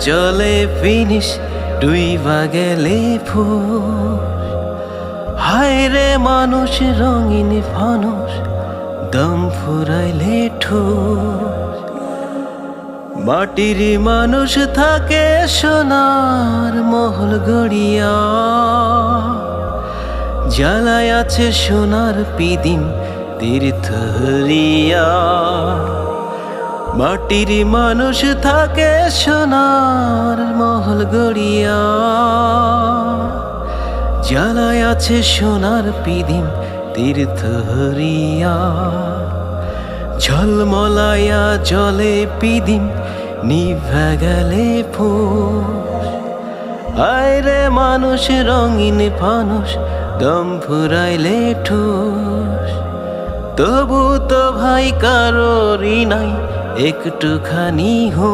জলে ফিনিশ ডুইবা গেলে ফুল। হায় রে মানুষ রঙিন ফানুষ দম ফুরাইলে ঠোঁট। মাটির মানুষ থাকে সোনার মহল গড়িয়া, জ্বালায় আছে সোনার পিদিম তীর্থরিয়া। মাটির মানুষ থাকে সোনার মহল গড়িয়া, জ্বালায় আছে সোনার পিদিম তীর্থরিয়া। ঝলমলাইয়া জলে পিদিম নিভা গেলে ফুস। আয় রে মানুষ রঙিন ফানুষ দম ফুরাইলে ঠোস। তবু তো ভাই কারোরই নাই একটুখানি হো।